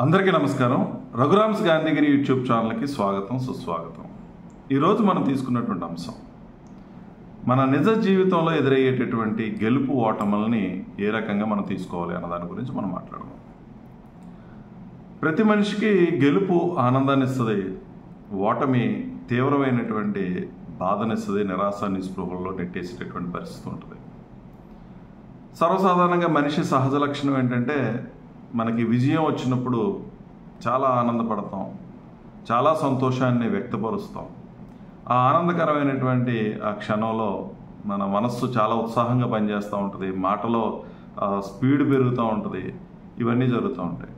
అందరికీ నమస్కారం. రఘురామ్స్ గాంధీగిరి యూట్యూబ్ ఛానల్కి స్వాగతం, సుస్వాగతం. ఈరోజు మనం తీసుకున్నటువంటి అంశం మన నిజ జీవితంలో ఎదురయ్యేటటువంటి గెలుపు ఓటములని ఏ రకంగా మనం తీసుకోవాలి అన్న దాని గురించి మనం మాట్లాడదాం. ప్రతి మనిషికి గెలుపు ఆనందాన్ని ఇస్తుంది, ఓటమి తీవ్రమైనటువంటి బాధనిస్తుంది, నిరాశ నిస్పృహల్లో నెట్టేసేటటువంటి పరిస్థితి ఉంటుంది. సర్వసాధారణంగా మనిషి సహజ లక్షణం ఏంటంటే మనకి విజయం వచ్చినప్పుడు చాలా ఆనందపడతాం, చాలా సంతోషాన్ని వ్యక్తపరుస్తాం. ఆ ఆనందకరమైనటువంటి ఆ క్షణంలో మన మనస్సు చాలా ఉత్సాహంగా పనిచేస్తూ ఉంటుంది, మాటలో స్పీడ్ పెరుగుతూ ఉంటుంది, ఇవన్నీ జరుగుతూ ఉంటాయి.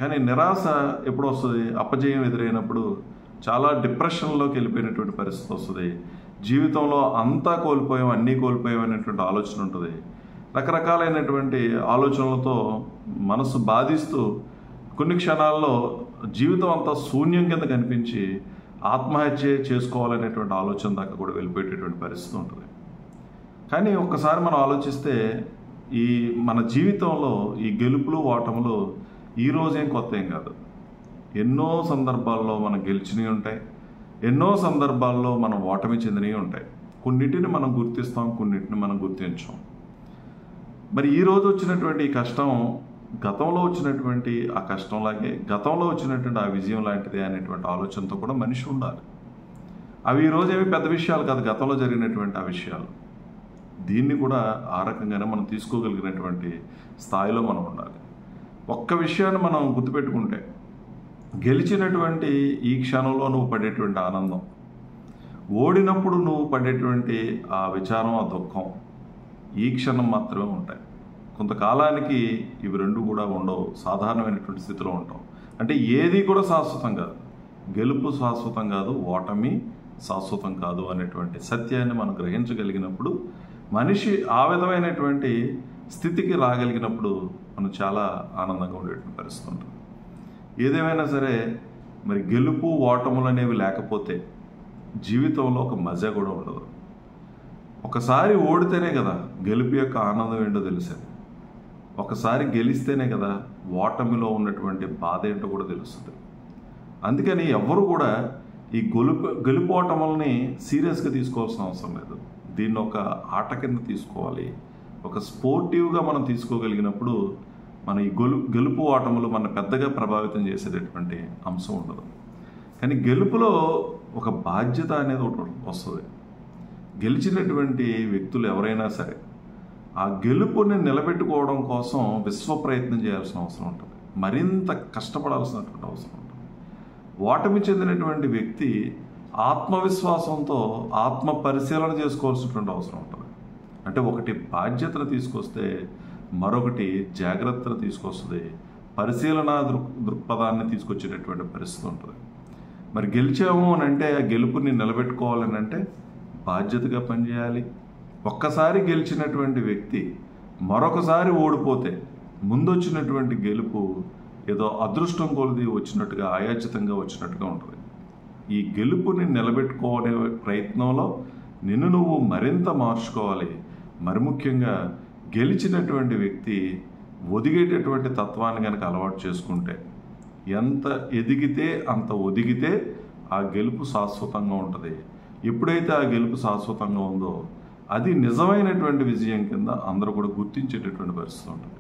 కానీ నిరాశ ఎప్పుడు వస్తుంది? అపజయం ఎదురైనప్పుడు చాలా డిప్రెషన్లోకి వెళ్ళిపోయినటువంటి పరిస్థితి వస్తుంది. జీవితంలో అంతా కోల్పోయాం, అన్నీ కోల్పోయాం అనేటువంటి ఆలోచన ఉంటుంది. రకరకాలైనటువంటి ఆలోచనలతో మనసు బాధిస్తూ కొన్ని క్షణాల్లో జీవితం అంతా శూన్యం కింద కనిపించి ఆత్మహత్య చేసుకోవాలనేటువంటి ఆలోచన దాకా కూడా వెళ్ళిపోయేటటువంటి పరిస్థితి ఉంటుంది. కానీ ఒక్కసారి మనం ఆలోచిస్తే ఈ మన జీవితంలో ఈ గెలుపులు ఓటములు ఈ రోజేం కొత్త ఏం కాదు. ఎన్నో సందర్భాల్లో మనం గెలిచినవి ఉంటాయి, ఎన్నో సందర్భాల్లో మనం ఓటమి చెందినవి ఉంటాయి. కొన్నిటిని మనం గుర్తిస్తాం, కొన్నిటిని మనం గుర్తించాం. మరి ఈరోజు వచ్చినటువంటి ఈ కష్టం గతంలో వచ్చినటువంటి ఆ కష్టంలాగే, గతంలో వచ్చినటువంటి ఆ విజయం లాంటిదే అనేటువంటి ఆలోచనతో కూడా మనిషి ఉండాలి. అవి ఈరోజు ఏమి పెద్ద విషయాలు కాదు, గతంలో జరిగినటువంటి ఆ విషయాలు. దీన్ని కూడా ఆ రకంగానే మనం తీసుకోగలిగినటువంటి స్థాయిలో మనం ఉండాలి. ఒక్క విషయాన్ని మనం గుర్తుపెట్టుకుంటే, గెలిచినటువంటి ఈ క్షణంలో నువ్వు పడేటువంటి ఆనందం, ఓడినప్పుడు నువ్వు పడేటువంటి ఆ విచారం, ఆ దుఃఖం ఈ క్షణం మాత్రమే ఉంటాయి. కొంతకాలానికి ఇవి రెండు కూడా ఉండవు, సాధారణమైనటువంటి స్థితిలో ఉంటాం. అంటే ఏది కూడా శాశ్వతం కాదు, గెలుపు శాశ్వతం కాదు, ఓటమి శాశ్వతం కాదు అనేటువంటి సత్యాన్ని మనం గ్రహించగలిగినప్పుడు, మనిషి ఆ విధమైనటువంటి స్థితికి రాగలిగినప్పుడు మనం చాలా ఆనందంగా ఉండేటువంటి పరిస్థితి ఉంటుంది. ఏదేమైనా సరే మరి గెలుపు ఓటములు అనేవి లేకపోతే జీవితంలో ఒక మజా కూడా ఉండదు. ఒకసారి ఓడితేనే కదా గెలుపు యొక్క ఆనందం ఏంటో తెలిసేది. ఒకసారి గెలిస్తేనే కదా ఓటమిలో ఉన్నటువంటి బాధ ఏంటో కూడా తెలుస్తుంది. అందుకని ఎవరు కూడా ఈ గెలుపు ఓటములని సీరియస్గా తీసుకోవాల్సిన అవసరం లేదు. దీన్ని ఒక ఆట కింద తీసుకోవాలి. ఒక స్పోర్టివ్గా మనం తీసుకోగలిగినప్పుడు మన ఈ గెలుపు ఓటములు మన పెద్దగా ప్రభావితం చేసేటటువంటి అంశం ఉండదు. కానీ గెలుపులో ఒక బాధ్యత అనేది ఒకటి వస్తుంది. గెలిచినటువంటి వ్యక్తులు ఎవరైనా సరే ఆ గెలుపుని నిలబెట్టుకోవడం కోసం విశ్వ ప్రయత్నం చేయాల్సిన అవసరం ఉంటుంది, మరింత కష్టపడాల్సినటువంటి అవసరం ఉంటుంది. ఓటమి చెందినటువంటి వ్యక్తి ఆత్మవిశ్వాసంతో ఆత్మ పరిశీలన చేసుకోవాల్సినటువంటి అవసరం ఉంటుంది. అంటే ఒకటి బాధ్యతను తీసుకొస్తే మరొకటి జాగ్రత్తను తీసుకొస్తుంది, పరిశీలన దృక్పథాన్ని తీసుకొచ్చేటటువంటి పరిస్థితి ఉంటుంది. మరి గెలిచాము అని అంటే ఆ గెలుపుని నిలబెట్టుకోవాలని అంటే బాధ్యతగా పనిచేయాలి. ఒక్కసారి గెలిచినటువంటి వ్యక్తి మరొకసారి ఓడిపోతే ముందొచ్చినటువంటి గెలుపు ఏదో అదృష్టం కొలిది వచ్చినట్టుగా, ఆయాచితంగా వచ్చినట్టుగా ఉంటుంది. ఈ గెలుపుని నిలబెట్టుకోనే ప్రయత్నంలో నిన్ను నువ్వు మరింత మార్చుకోవాలి. మరి ముఖ్యంగా గెలిచినటువంటి వ్యక్తి ఒదిగేటటువంటి తత్వాన్ని కనుక అలవాటు చేసుకుంటే, ఎంత ఎదిగితే అంత ఒదిగితే ఆ గెలుపు శాశ్వతంగా ఉంటుంది. ఎప్పుడైతే ఆ గెలుపు శాశ్వతంగా ఉందో అది నిజమైనటువంటి విజయం కింద అందరూ కూడా గుర్తించేటటువంటి పరిస్థితి ఉంటుంది.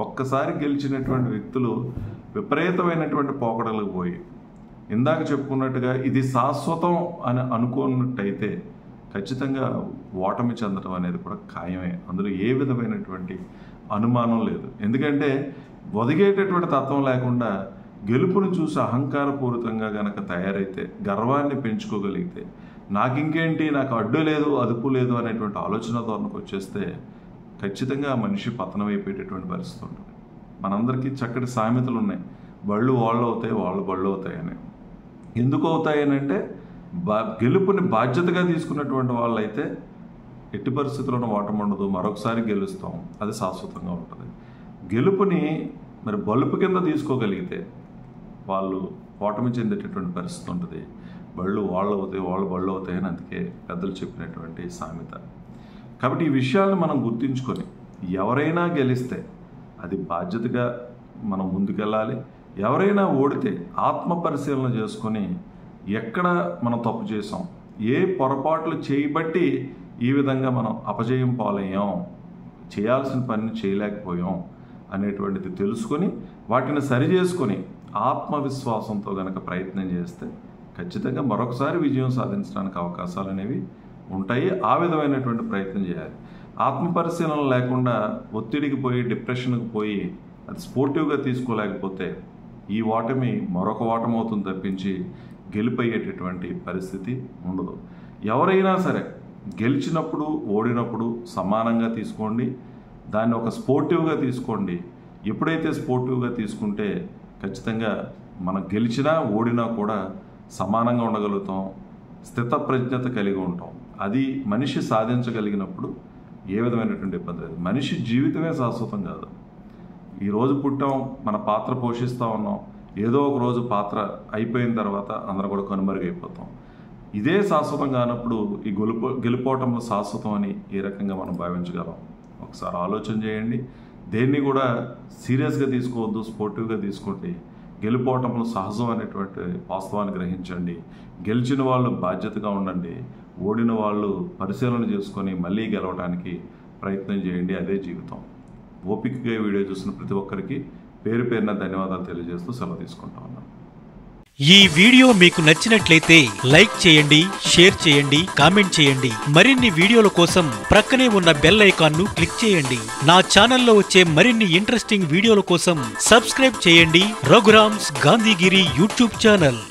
ఒక్కసారి గెలిచినటువంటి వ్యక్తులు విపరీతమైనటువంటి పోకడలకు పోయి ఇందాక చెప్పుకున్నట్టుగా ఇది శాశ్వతం అని అనుకున్నట్టయితే ఖచ్చితంగా ఓటమి చెందడం అనేది కూడా ఖాయమే. అందులో ఏ విధమైనటువంటి అనుమానం లేదు. ఎందుకంటే ఒదిగేటటువంటి తత్వం లేకుండా గెలుపును చూసి అహంకారపూరితంగా గనక తయారైతే, గర్వాన్ని పెంచుకోగలిగితే, నాకు ఇంకేంటి, నాకు అడ్డు లేదు, అదుపు లేదు అనేటువంటి ఆలోచన ధోరణికి వచ్చేస్తే ఖచ్చితంగా మనిషి పతనం అయిపోయేటటువంటి పరిస్థితి ఉంటుంది. మనందరికీ చక్కటి సామెతలు ఉన్నాయి, బళ్ళు వాళ్ళు అవుతాయి, వాళ్ళు బళ్ళు అవుతాయని. ఎందుకు అవుతాయని అంటే గెలుపుని బాధ్యతగా తీసుకున్నటువంటి వాళ్ళైతే ఎట్టి పరిస్థితుల్లోనూ ఓటమి ఉండదు, మరొకసారి గెలుస్తాం, అది శాశ్వతంగా ఉంటుంది. గెలుపుని మరి బలుపు కింద తీసుకోగలిగితే వాళ్ళు ఓటమి చెందేటటువంటి పరిస్థితి ఉంటుంది. బళ్ళు వాళ్ళు అవుతాయి, వాళ్ళు బళ్ళు అవుతాయని అందుకే పెద్దలు చెప్పినటువంటి సామెత. కాబట్టి ఈ విషయాలను మనం గుర్తించుకొని ఎవరైనా గెలిస్తే అది బాధ్యతగా మనం ముందుకెళ్ళాలి. ఎవరైనా ఓడితే ఆత్మ పరిశీలన చేసుకొని ఎక్కడ మనం తప్పు చేసాం, ఏ పొరపాట్లు చేయబట్టి ఈ విధంగా మనం అపజయం పాలయ్యాం, చేయాల్సిన పనిని చేయలేకపోయాం అనేటువంటిది తెలుసుకొని వాటిని సరిచేసుకొని ఆత్మవిశ్వాసంతో గనక ప్రయత్నం చేస్తే ఖచ్చితంగా మరొకసారి విజయం సాధించడానికి అవకాశాలు అనేవి ఉంటాయి. ఆ విధమైనటువంటి ప్రయత్నం చేయాలి. ఆత్మ పరిశీలన లేకుండా ఒత్తిడికి పోయి డిప్రెషన్కి పోయి అది స్పోర్టివ్గా తీసుకోలేకపోతే ఈ ఓటమి మరొక ఓటమి అవుతుంది తప్పించి గెలిపయ్యేటటువంటి పరిస్థితి ఉండదు. ఎవరైనా సరే గెలిచినప్పుడు ఓడినప్పుడు సమానంగా తీసుకోండి, దాన్ని ఒక స్పోర్టివ్గా తీసుకోండి. ఎప్పుడైతే స్పోర్టివ్గా తీసుకుంటే ఖచ్చితంగా మనం గెలిచినా ఓడినా కూడా సమానంగా ఉండగలుగుతాం, స్థితప్రజ్ఞత కలిగి ఉంటాం. అది మనిషి సాధించగలిగినప్పుడు ఏ విధమైనటువంటి ఇబ్బంది లేదు. మనిషి జీవితమే శాశ్వతం కాదు. ఈరోజు పుట్టాం, మన పాత్ర పోషిస్తూ ఉన్నాం, ఏదో ఒక రోజు పాత్ర అయిపోయిన తర్వాత అందరూ కూడా కనుమరుగైపోతాం. ఇదే శాశ్వతం కానప్పుడు ఈ గెలుపోవటంలో శాశ్వతం అని ఏ రకంగా మనం భావించగలం? ఒకసారి ఆలోచన చేయండి. దేన్ని కూడా సీరియస్గా తీసుకోవద్దు, స్పోర్టివ్గా తీసుకోండి. గెలుపోవటంలో సహజం అనేటువంటి వాస్తవాన్ని గ్రహించండి. గెలిచిన వాళ్ళు బాధ్యతగా ఉండండి, ఓడిన వాళ్ళు పరిశీలన చేసుకొని మళ్ళీ గెలవడానికి ప్రయత్నం చేయండి. అదే జీవితం. ఓపికగా వీడియో చూసిన ప్రతి ఒక్కరికి పేరు పేరున ధన్యవాదాలు తెలియజేస్తూ సెలవు తీసుకుంటా ఉన్నాను. ఈ వీడియో మీకు నచ్చినట్లయితే లైక్ చేయండి, షేర్ చేయండి, కామెంట్ చేయండి. మరిన్ని వీడియోల కోసం ప్రక్కనే ఉన్న బెల్ ఐకాన్ ను క్లిక్ చేయండి. నా ఛానల్లో వచ్చే మరిన్ని ఇంట్రెస్టింగ్ వీడియోల కోసం సబ్స్క్రైబ్ చేయండి రఘురామ్స్ గాంధీగిరి యూట్యూబ్ ఛానల్.